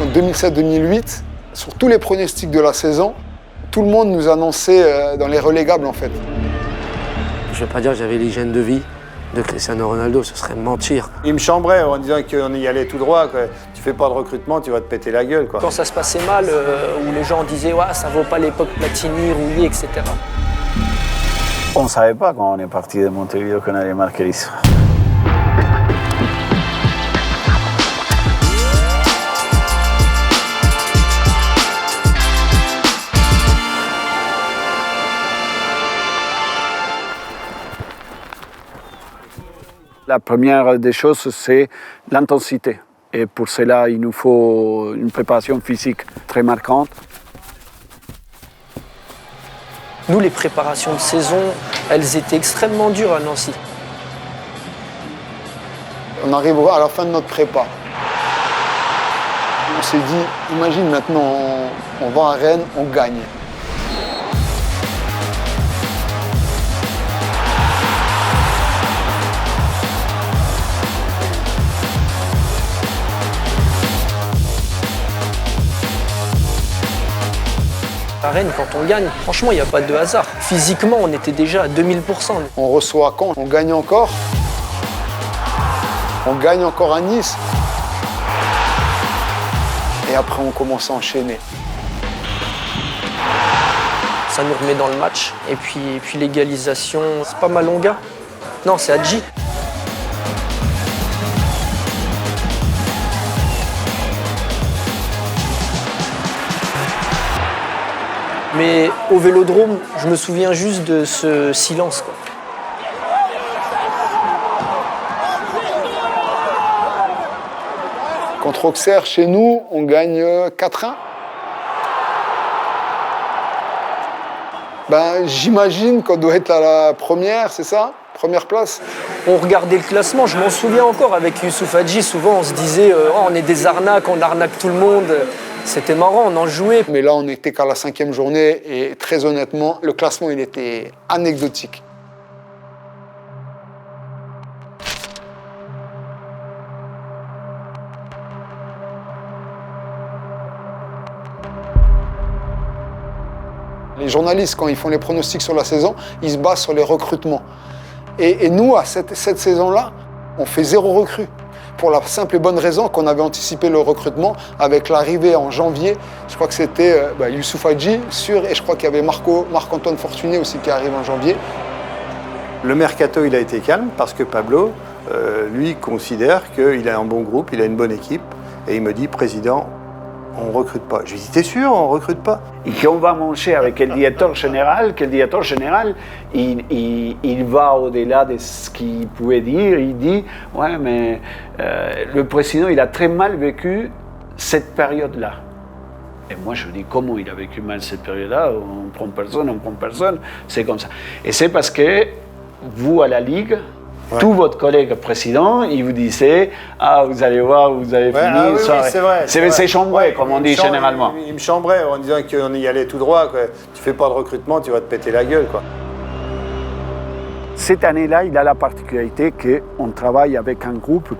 2007-2008, sur tous les pronostics de la saison, tout le monde nous annonçait dans les relégables en fait. Je ne vais pas dire que j'avais l'hygiène de vie de Cristiano Ronaldo, ce serait mentir. Il me chambrait en disant qu'on y allait tout droit, quoi. Tu fais pas de recrutement, tu vas te péter la gueule, quoi. Quand ça se passait mal, où les gens disaient ouais, ça vaut pas l'époque Platini, Rouillet, etc. On ne savait pas quand on est parti de Montevideo qu'on allait marquer l'histoire. La première des choses, c'est l'intensité. Et pour cela, il nous faut une préparation physique très marquante. Nous, les préparations de saison, elles étaient extrêmement dures à Nancy. On arrivera à la fin de notre prépa. On s'est dit, imagine maintenant, on va à Rennes, on gagne. À Rennes, quand on gagne, franchement, il n'y a pas de hasard. Physiquement, on était déjà à 2000%. On reçoit Caen, on gagne encore. On gagne encore à Nice. Et après, on commence à enchaîner. Ça nous remet dans le match. Et puis l'égalisation, c'est pas Malonga. Non, c'est Hadji. Mais au Vélodrome, je me souviens juste de ce silence, quoi. Contre Auxerre, chez nous, on gagne 4-1. J'imagine qu'on doit être à la première, c'est ça? Première place. On regardait le classement, je m'en souviens encore avec Youssouf Hadji, souvent on se disait oh, on est des arnaques, on arnaque tout le monde. C'était marrant, on en jouait. Mais là, on n'était qu'à la 5e journée et très honnêtement, le classement, il était anecdotique. Les journalistes, quand ils font les pronostics sur la saison, ils se basent sur les recrutements. Et nous, à cette saison-là, on fait 0 recrue. Pour la simple et bonne raison qu'on avait anticipé le recrutement avec l'arrivée en janvier. Je crois que c'était Youssouf Hadji, sûr, et je crois qu'il y avait Marc-Antoine Fortuné aussi qui arrive en janvier. Le mercato, il a été calme parce que Pablo, lui, considère qu'il a un bon groupe, il a une bonne équipe. Et il me dit, président, on ne recrute pas. Je lui dis, t'es sûr, on ne recrute pas? Et qu'on va manger avec le directeur général, que le directeur général, il va au-delà de ce qu'il pouvait dire. Il dit, ouais, mais le président, il a très mal vécu cette période-là. Et moi, je dis, comment il a vécu mal cette période-là? On prend personne, c'est comme ça. Et c'est parce que vous, à la Ligue, ouais. Tout votre collègue président, il vous disait « Ah, vous allez voir, vous avez fini. Ah, oui, c'est vrai. C'est chambré, comme on dit généralement. Il me chambrait en disant qu'on y allait tout droit. Quoi. Tu fais pas de recrutement, tu vas te péter la gueule. Quoi. Cette année-là, il a la particularité qu'on travaille avec un groupe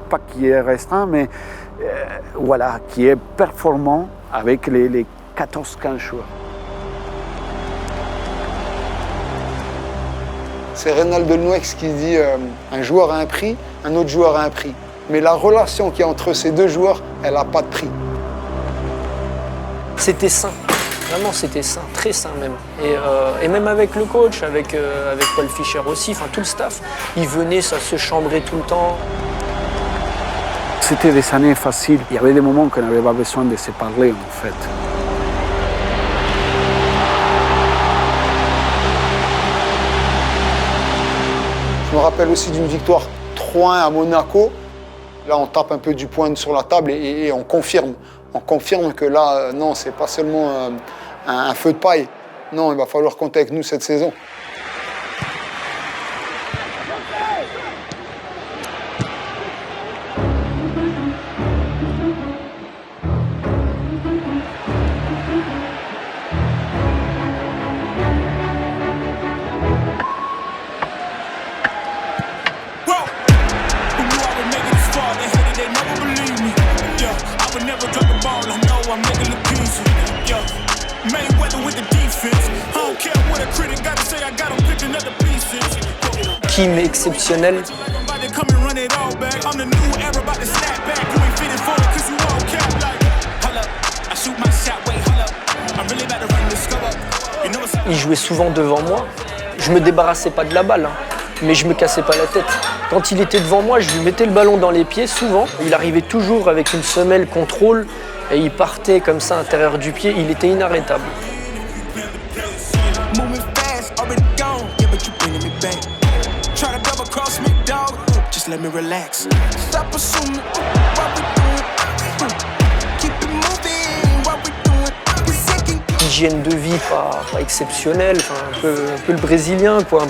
pas qui est restreint, mais voilà, qui est performant avec les 14-15 joueurs. C'est Reynald Delnoix qui dit un joueur a un prix, un autre joueur a un prix. Mais la relation qu'il y a entre ces deux joueurs, elle n'a pas de prix. C'était sain, vraiment c'était sain, très sain même. Et même avec le coach, avec Paul Fischer aussi, enfin tout le staff, ils venaient, ça se chambrait tout le temps. C'était des années faciles. Il y avait des moments qu'on n'avait pas besoin de se parler en fait. Je me rappelle aussi d'une victoire 3-1 à Monaco. Là, on tape un peu du poing sur la table et on confirme. On confirme que là, non, c'est pas seulement un feu de paille. Non, il va falloir compter avec nous cette saison. They never believe me. Yeah, I would never drop team exceptionnelle. Il jouait souvent devant moi. Je me débarrassais pas de la balle, mais je me cassais pas la tête. Quand il était devant moi, je lui mettais le ballon dans les pieds, souvent. Il arrivait toujours avec une semelle contrôle et il partait comme ça à l'intérieur du pied. Il était inarrêtable. Hygiène de vie pas exceptionnelle, un peu le brésilien, quoi,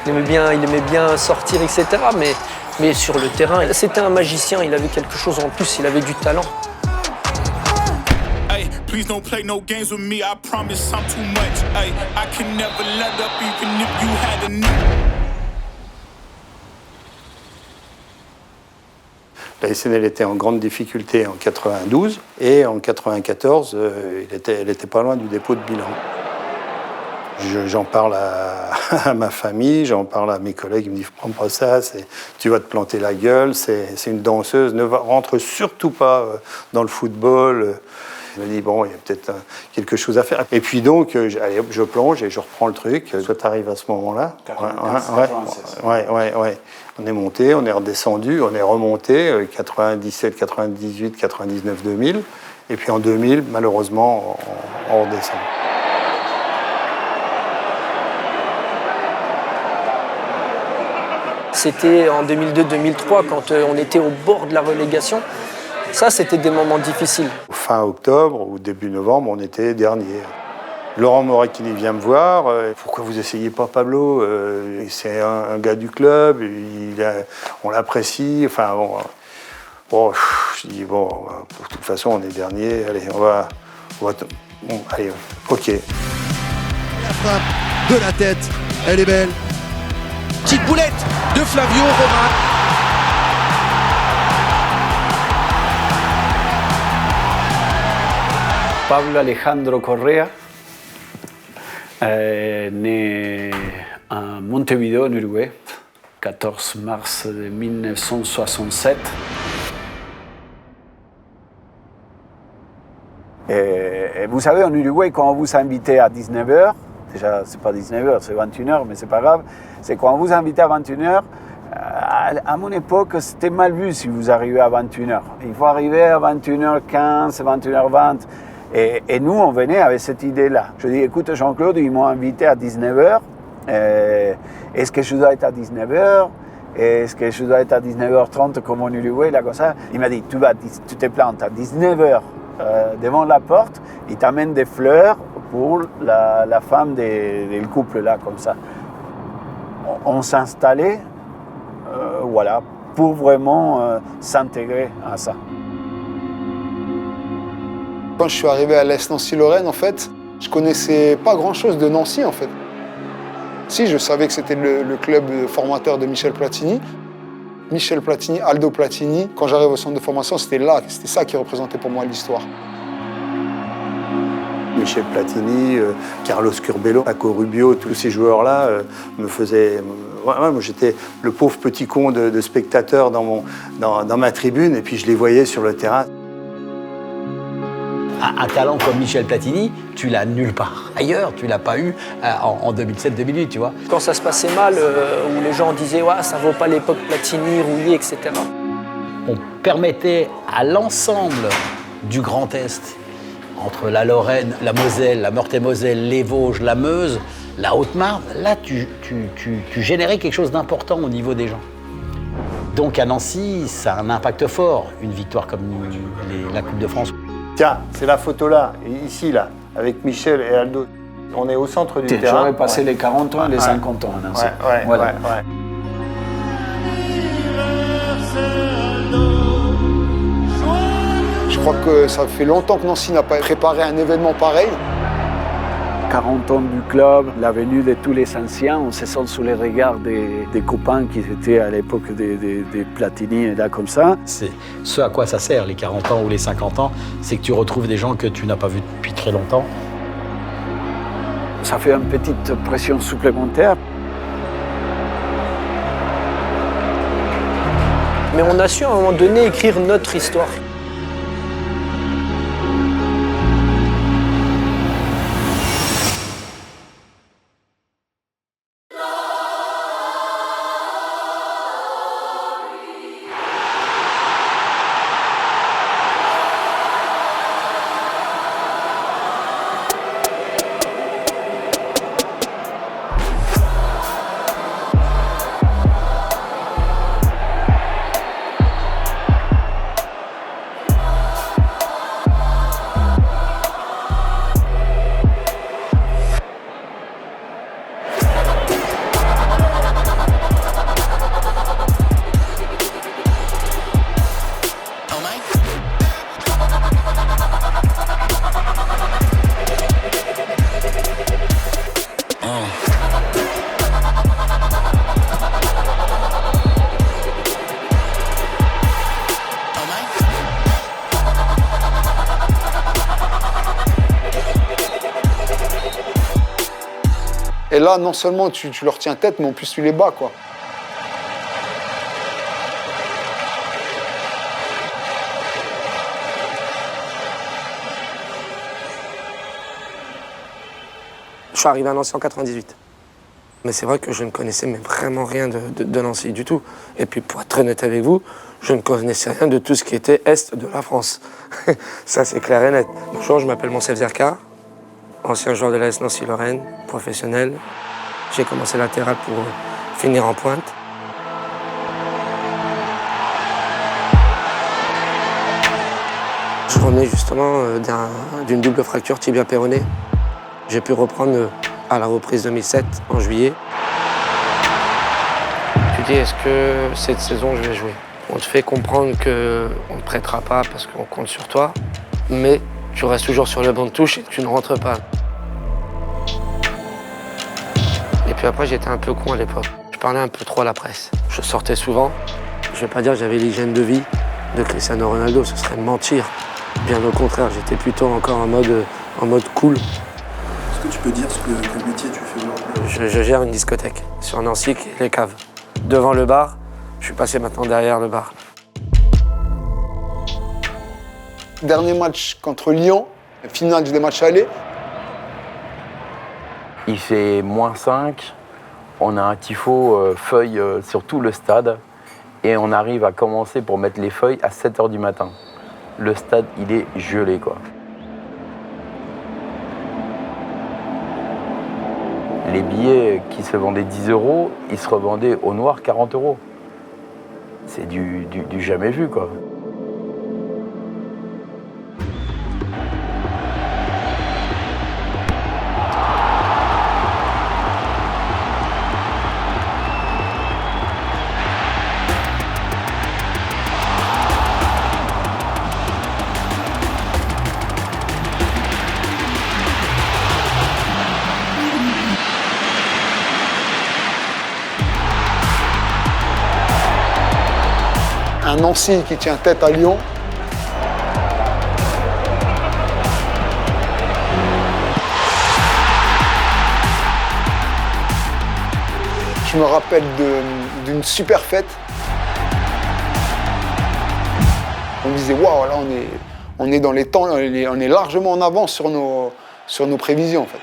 il aimait bien sortir, etc. Mais sur le terrain, c'était un magicien, il avait quelque chose en plus, il avait du talent. Please don't play no games with me, I promise I'm too much. I can never let up even if you had enough. La SNL était en grande difficulté en 92 et en 94, elle était pas loin du dépôt de bilan. J'en parle à ma famille, j'en parle à mes collègues, ils me disent « Prends pas ça, tu vas te planter la gueule, c'est une danseuse, ne rentre surtout pas dans le football ». Je me dis, bon, il y a peut-être quelque chose à faire. Et puis donc, allez, hop, je plonge et je reprends le truc. Toi, tu arrives à ce moment-là. Ouais. On est monté, on est redescendu, on est remonté, 97, 98, 99, 2000. Et puis en 2000, malheureusement, on redescend. C'était en 2002-2003, quand on était au bord de la relégation. Ça, c'était des moments difficiles. Fin octobre ou début novembre, on était dernier. Laurent Moracchini vient me voir. Pourquoi vous essayez pas Pablo? C'est un gars du club, on l'apprécie. Enfin, je dis, bon, de toute façon, on est dernier. Allez, allez, ok. La frappe de la tête, elle est belle. Petite boulette de Flavio Romain. Pablo Alejandro Correa, né à Montevideo, en Uruguay, 14 mars de 1967. Et vous savez, en Uruguay, quand on vous invite à 19h, déjà, c'est pas 19h, c'est 21h, mais c'est pas grave, c'est quand on vous invite à 21h, à mon époque, c'était mal vu si vous arrivez à 21h. Il faut arriver à 21h15, 21h20. Et nous, on venait avec cette idée-là. Je dis, écoute, Jean-Claude, ils m'ont invité à 19h. Est-ce que je dois être à 19h? Est-ce que je dois être à 19h30 comme en Uruguay, là, comme ça? Il m'a dit, tu te plantes à 19h devant la porte, il t'amène des fleurs pour la femme du couple, là, comme ça. On s'installait, voilà, pour vraiment s'intégrer à ça. Quand je suis arrivé à l'Est Nancy-Lorraine, en fait, je connaissais pas grand-chose de Nancy, en fait. Si, je savais que c'était le club formateur de Michel Platini. Michel Platini, Aldo Platini. Quand j'arrive au centre de formation, c'était ça qui représentait pour moi l'histoire. Michel Platini, Carlos Curbelo, Paco Rubio, tous ces joueurs-là me faisaient... moi, j'étais le pauvre petit con de spectateur dans ma tribune, et puis je les voyais sur le terrain. Un talent comme Michel Platini, tu l'as nulle part ailleurs, tu l'as pas eu en 2007-2008, tu vois. Quand ça se passait mal, où les gens disaient ouais, ça vaut pas l'époque Platini, Rouillé, etc. On permettait à l'ensemble du Grand Est, entre la Lorraine, la Moselle, la Meurthe-et-Moselle, les Vosges, la Meuse, la Haute-Marne, là tu générais quelque chose d'important au niveau des gens. Donc à Nancy, ça a un impact fort, une victoire comme la Coupe de France. Tiens, c'est la photo là, ici là, avec Michel et Aldo. On est au centre du terrain. J'aurais passé les 40 ans et les 50 ans. Voilà. Je crois que ça fait longtemps que Nancy n'a pas préparé un événement pareil. 40 ans du club, la venue de tous les anciens, on se sent sous les regards des copains qui étaient à l'époque des Platini et là comme ça. C'est ce à quoi ça sert, les 40 ans ou les 50 ans, c'est que tu retrouves des gens que tu n'as pas vus depuis très longtemps. Ça fait une petite pression supplémentaire. Mais on a su à un moment donné écrire notre histoire. Et là, non seulement tu leur tiens tête, mais en plus tu les bats, quoi. Je suis arrivé à Nancy en 98. Mais c'est vrai que je ne connaissais mais vraiment rien de Nancy du tout. Et puis pour être honnête avec vous, je ne connaissais rien de tout ce qui était est de la France. Ça c'est clair et net. Bonjour, je m'appelle Monsef Zerka, ancien joueur de l'AS Nancy-Lorraine, professionnel. J'ai commencé latéral pour finir en pointe. Je revenais justement d'une double fracture tibia-péroné. J'ai pu reprendre à la reprise 2007, en juillet. Tu dis, est-ce que cette saison, je vais jouer? On te fait comprendre qu'on ne te prêtera pas parce qu'on compte sur toi, mais tu restes toujours sur le banc de touche et tu ne rentres pas. Et puis après, j'étais un peu con à l'époque. Je parlais un peu trop à la presse. Je sortais souvent. Je ne vais pas dire que j'avais l'hygiène de vie de Cristiano Ronaldo, ce serait mentir. Bien au contraire, j'étais plutôt encore en mode cool. Est-ce que tu peux dire quel métier tu fais aujourd'hui? Je gère une discothèque sur Nancy, qui est les caves. Devant le bar, je suis passé maintenant derrière le bar. Dernier match contre Lyon, finale des matchs allés. Il fait -5, on a un tifo feuille sur tout le stade et on arrive à commencer pour mettre les feuilles à 7 h du matin. Le stade, il est gelé, quoi. Les billets qui se vendaient 10 €, ils se revendaient au noir 40 €. C'est du jamais vu, quoi. Un Nancy qui tient tête à Lyon. Je me rappelle d'une super fête. On disait, waouh, là on est dans les temps, on est largement en avance sur nos prévisions, en fait.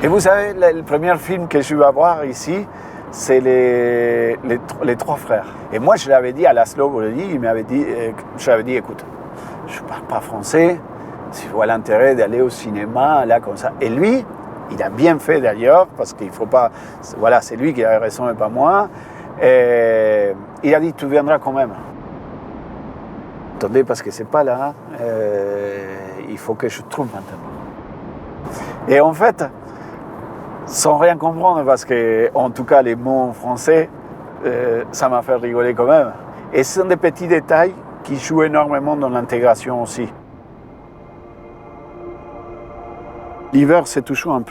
Et vous savez, le premier film que je vais voir ici, c'est les trois frères. Et moi, je l'avais dit à Laszlo Boledi, je lui avais dit, écoute, je ne parle pas français, si tu vois l'intérêt d'aller au cinéma, là, comme ça. Et lui, il a bien fait d'ailleurs, parce qu'il ne faut pas... Voilà, c'est lui qui a raison et pas moi. Et il a dit, tu viendras quand même. Attendez, parce que c'est pas là. Il faut que je trouve maintenant. Et en fait... sans rien comprendre, parce que, en tout cas, les mots français, ça m'a fait rigoler quand même. Et ce sont des petits détails qui jouent énormément dans l'intégration aussi. L'hiver, c'est toujours un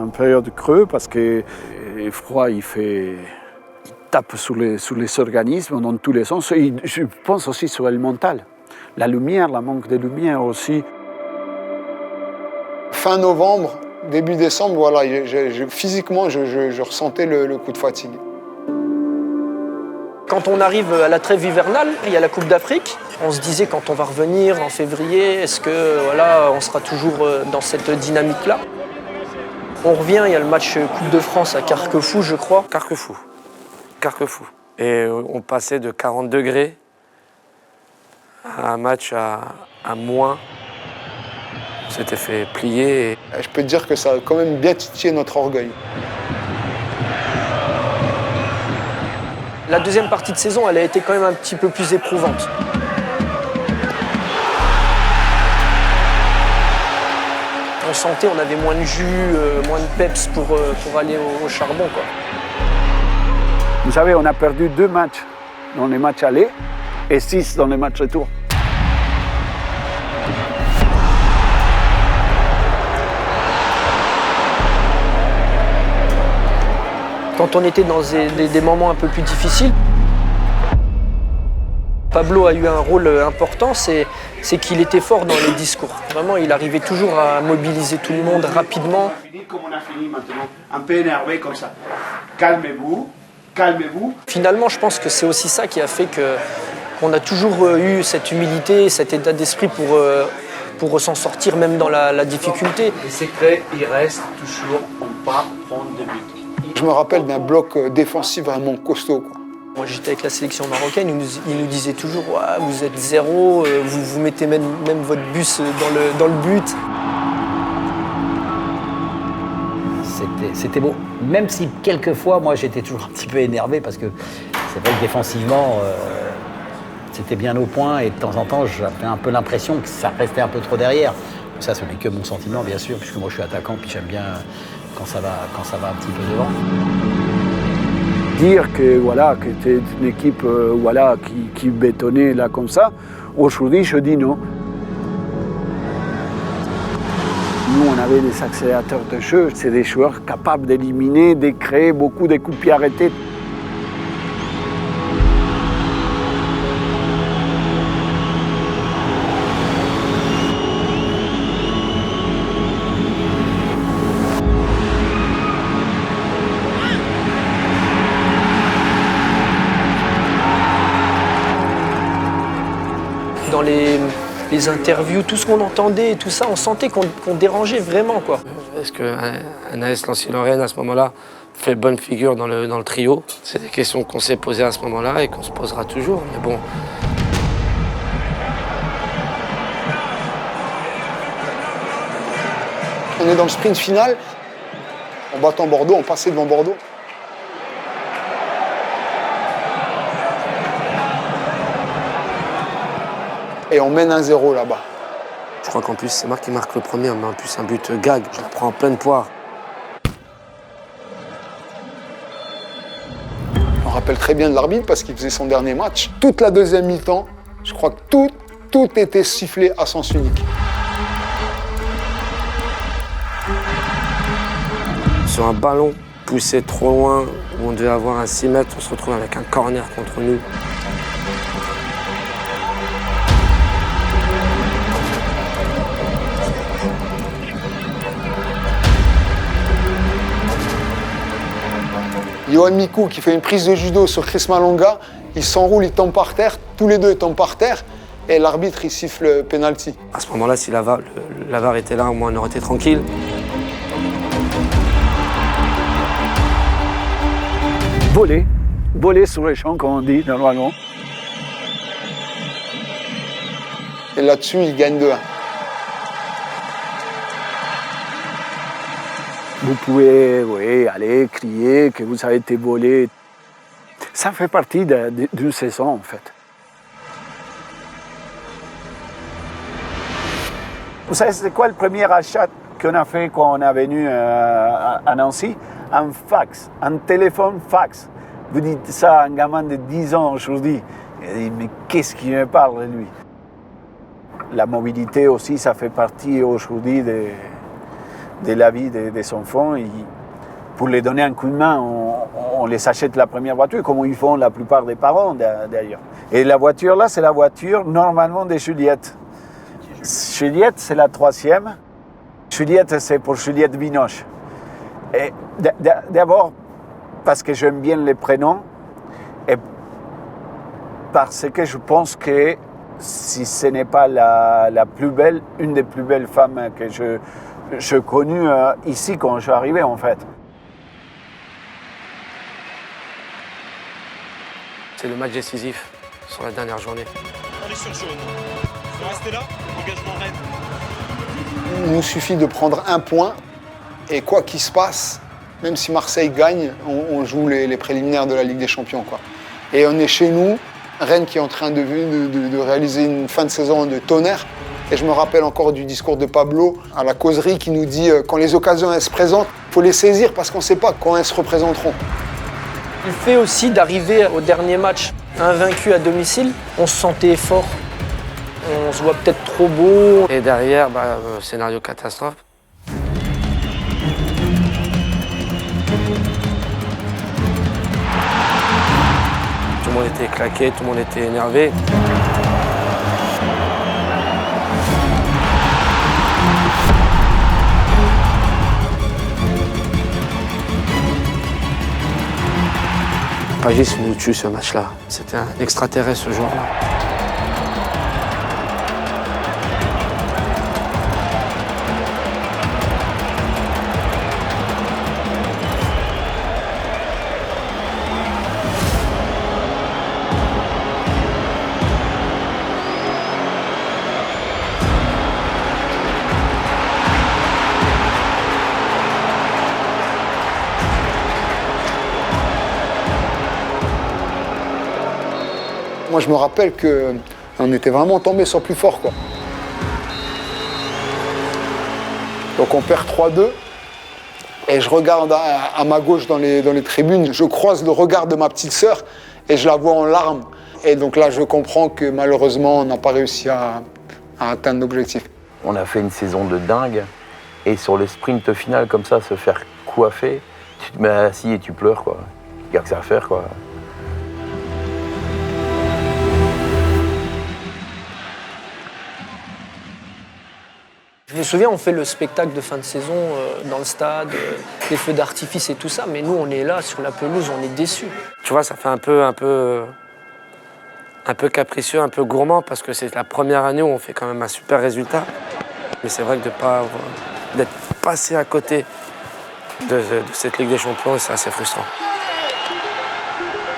période creux, parce que le froid, il tape sur les organismes dans tous les sens. Et je pense aussi sur le mental. La lumière, la manque de lumière aussi. fin novembre, début décembre, voilà, physiquement, je ressentais le coup de fatigue. Quand on arrive à la trêve hivernale, il y a la Coupe d'Afrique. On se disait quand on va revenir en février, est-ce que voilà, on sera toujours dans cette dynamique-là? On revient, il y a le match Coupe de France à Carquefou, je crois. Carquefou. Et on passait de 40 degrés à un match à moins. On s'était fait plier. Je peux te dire que ça a quand même bien titillé notre orgueil. La deuxième partie de saison, elle a été quand même un petit peu plus éprouvante. On sentait, on avait moins de jus, moins de peps pour aller au charbon, quoi. Vous savez, on a perdu 2 matchs dans les matchs allés et 6 dans les matchs retour. Quand on était dans des moments un peu plus difficiles, Pablo a eu un rôle important, c'est qu'il était fort dans les discours. Vraiment, il arrivait toujours à mobiliser tout le monde rapidement. Comme on a fini maintenant, un peu énervé comme ça. Calmez-vous, calmez-vous. Finalement, je pense que c'est aussi ça qui a fait qu'on a toujours eu cette humilité, cet état d'esprit pour s'en sortir même dans la difficulté. Le secret, il reste toujours en pas prendre de but. Je me rappelle d'un bloc défensif vraiment costaud, quoi. Moi, j'étais avec la sélection marocaine, ils nous disaient toujours « Vous êtes 0, vous mettez même votre bus dans le but ». C'était beau. Même si quelquefois, moi, j'étais toujours un petit peu énervé parce que c'est vrai que défensivement, c'était bien au point et de temps en temps, j'avais un peu l'impression que ça restait un peu trop derrière. Ça, ce n'est que mon sentiment, bien sûr, puisque moi, je suis attaquant, puis j'aime bien quand ça va un petit peu devant. Dire que voilà, que c'était une équipe voilà, qui bétonnait là comme ça, aujourd'hui, je dis non. Nous, on avait des accélérateurs de jeu, c'est des joueurs capables d'éliminer, de créer beaucoup de coups de pied arrêtés. Dans les interviews, tout ce qu'on entendait, tout ça, on sentait qu'on dérangeait vraiment, quoi. Est-ce qu'Anaès Lancy-Lorraine, à ce moment-là, fait bonne figure dans le trio? C'est des questions qu'on s'est posées à ce moment-là et qu'on se posera toujours, mais bon. On est dans le sprint final, en battant Bordeaux, on passait devant Bordeaux. Et on mène 1-0 là-bas. Je crois qu'en plus, c'est Marc qui marque le premier, mais en plus un but gag. Je le prends en pleine poire. On rappelle très bien de l'arbitre parce qu'il faisait son dernier match. Toute la deuxième mi-temps, je crois que tout était sifflé à sens unique. Sur un ballon poussé trop loin, où on devait avoir un 6 mètres, on se retrouve avec un corner contre nous. Yohan Mikou qui fait une prise de judo sur Chris Malonga, il s'enroule, il tombe par terre, tous les deux tombent par terre, et l'arbitre il siffle le penalty. À ce moment-là, si la VAR était là, au moins on aurait été tranquille. Voler sur les champs, comme on dit normalement. Et là-dessus, il gagne 2-1. Vous pouvez aller crier que vous avez été volé. Ça fait partie d'une saison, en fait. Vous savez, c'est quoi le premier achat qu'on a fait quand on est venu à Nancy? Un fax, un téléphone fax. Vous dites ça à un gamin de 10 ans aujourd'hui. Il dit, mais qu'est-ce qu'il me parle de lui? La mobilité aussi, ça fait partie aujourd'hui de la vie des enfants. Et pour les donner un coup de main, on les achète la première voiture, comme ils font la plupart des parents d'ailleurs. Et la voiture là, c'est la voiture normalement de Juliette. Juliette, c'est la 3e. Juliette, c'est pour Juliette Binoche. Et d'abord, parce que j'aime bien les prénoms, et parce que je pense que si ce n'est pas la plus belle, une des plus belles femmes que je connue ici quand je suis arrivé, en fait. C'est le match décisif sur la dernière journée. On est sur jaune. Il faut rester là, engagement Rennes. Il nous suffit de prendre un point et quoi qu'il se passe, même si Marseille gagne, on joue les préliminaires de la Ligue des Champions, quoi. Et on est chez nous, Rennes qui est en train de réaliser une fin de saison de tonnerre. Et je me rappelle encore du discours de Pablo à la causerie qui nous dit quand les occasions elles se présentent, il faut les saisir parce qu'on ne sait pas quand elles se représenteront. Le fait aussi d'arriver au dernier match invaincu à domicile, on se sentait fort. On se voit peut-être trop beau. Et derrière, scénario catastrophe. Tout le monde était claqué, tout le monde était énervé. Pagis nous tue ce match-là. C'était un extraterrestre ce jour-là. Moi, je me rappelle qu'on était vraiment tombé sur plus fort, quoi. Donc on perd 3-2. Et je regarde à ma gauche dans les tribunes. Je croise le regard de ma petite sœur et je la vois en larmes. Et donc là, je comprends que malheureusement, on n'a pas réussi à atteindre l'objectif. On a fait une saison de dingue. Et sur le sprint final, comme ça, se faire coiffer, tu te mets assis et tu pleures, quoi. Il n'y a que ça à faire, quoi. Je me souviens, on fait le spectacle de fin de saison dans le stade, les feux d'artifice et tout ça, mais nous, on est là, sur la pelouse, on est déçus. Tu vois, ça fait un peu capricieux, un peu gourmand, parce que c'est la première année où on fait quand même un super résultat. Mais c'est vrai que d'être passé à côté de cette Ligue des Champions, c'est assez frustrant.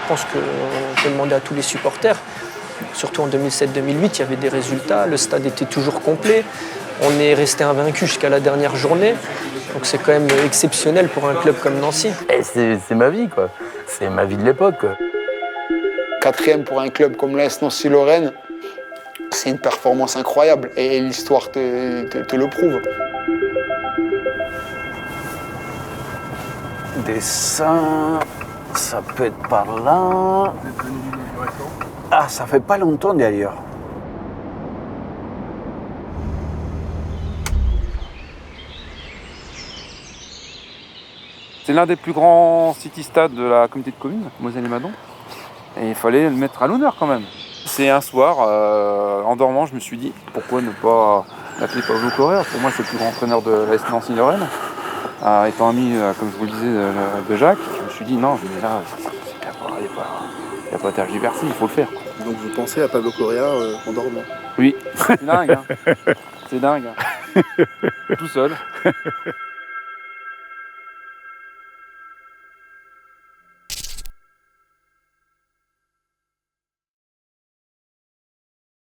Je pense qu'on peut demander à tous les supporters, surtout en 2007-2008, il y avait des résultats, le stade était toujours complet. On est resté invaincu jusqu'à la dernière journée, donc c'est quand même exceptionnel pour un club comme Nancy. Et c'est ma vie, quoi. C'est ma vie de l'époque, quoi. 4e pour un club comme l'AS Nancy-Lorraine, c'est une performance incroyable et l'histoire te le prouve. Dessin, ça peut être par là. Ah, ça fait pas longtemps d'ailleurs. C'est l'un des plus grands city-stades de la communauté de communes, Moselle et Madon. Et il fallait le mettre à l'honneur quand même. C'est un soir, en dormant, je me suis dit, pourquoi ne pas l'appeler Pablo Correa? Pour moi, c'est le plus grand entraîneur de l'AS Nancy-Lorraine. Étant ami, comme je vous le disais, de Jacques, je me suis dit, non, mais là, il n'y a pas à tergiverser, il faut le faire. Donc vous pensez à Pablo Correa en dormant? Oui, c'est dingue, hein. C'est dingue. Hein. Tout seul.